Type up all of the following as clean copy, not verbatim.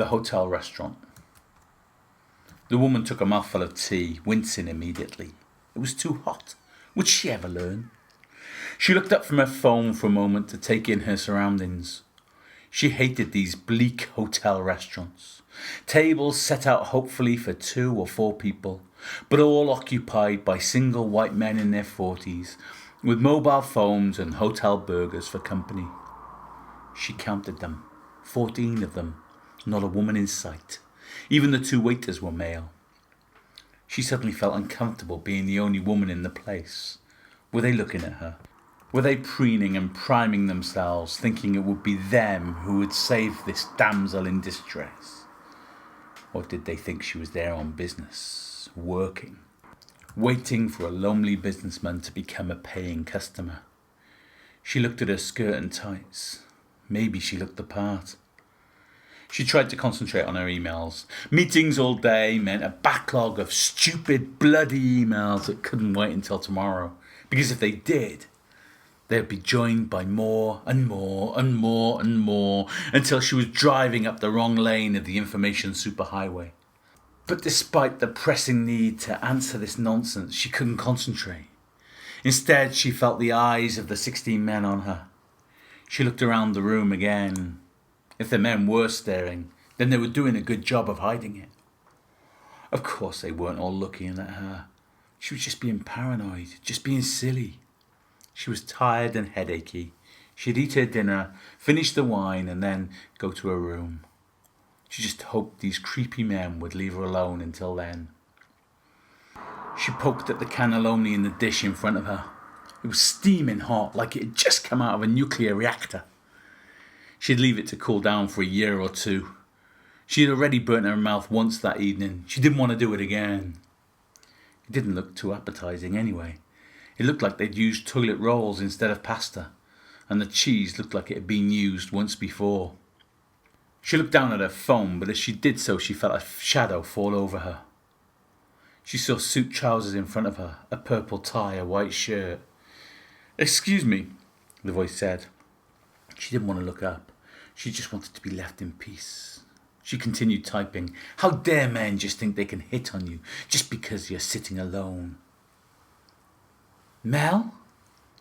The hotel restaurant. The woman took a mouthful of tea, wincing immediately. It was too hot. Would she ever learn? She looked up from her phone for a moment to take in her surroundings. She hated these bleak hotel restaurants. Tables set out hopefully for 2 or 4 people, but all occupied by single white men in their 40s, with mobile phones and hotel burgers for company. She counted them, 14 of them, not a woman in sight. Even the 2 waiters were male. She suddenly felt uncomfortable being the only woman in the place. Were they looking at her? Were they preening and priming themselves, thinking it would be them who would save this damsel in distress? Or did they think she was there on business, working, waiting for a lonely businessman to become a paying customer? She looked at her skirt and tights. Maybe she looked the part. She tried to concentrate on her emails. Meetings all day meant a backlog of stupid, bloody emails that couldn't wait until tomorrow. Because if they did, they would be joined by more and more and more and more until she was driving up the wrong lane of the information superhighway. But despite the pressing need to answer this nonsense, she couldn't concentrate. Instead, she felt the eyes of the 16 men on her. She looked around the room again. If the men were staring, then they were doing a good job of hiding it. Of course they weren't all looking at her. She was just being paranoid, just being silly. She was tired and headachy. She'd eat her dinner, finish the wine, and then go to her room. She just hoped these creepy men would leave her alone until then. She poked at the cannelloni in the dish in front of her. It was steaming hot, like it had just come out of a nuclear reactor. She'd leave it to cool down for a year or 2. She had already burnt her mouth once that evening. She didn't want to do it again. It didn't look too appetizing anyway. It looked like they'd used toilet rolls instead of pasta, and the cheese looked like it had been used once before. She looked down at her phone, but as she did so, she felt a shadow fall over her. She saw suit trousers in front of her, a purple tie, a white shirt. "Excuse me," the voice said. She didn't want to look up. She just wanted to be left in peace. She continued typing. How dare men just think they can hit on you just because you're sitting alone? Mel?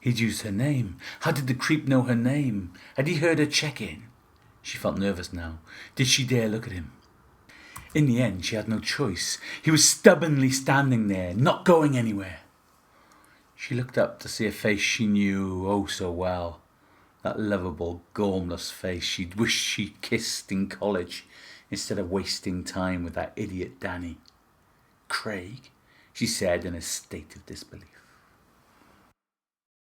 He'd used her name. How did the creep know her name? Had he heard her check in? She felt nervous now. Did she dare look at him? In the end, she had no choice. He was stubbornly standing there, not going anywhere. She looked up to see a face she knew oh so well. That lovable, gormless face she'd wished she'd kissed in college instead of wasting time with that idiot Danny. Craig, she said in a state of disbelief.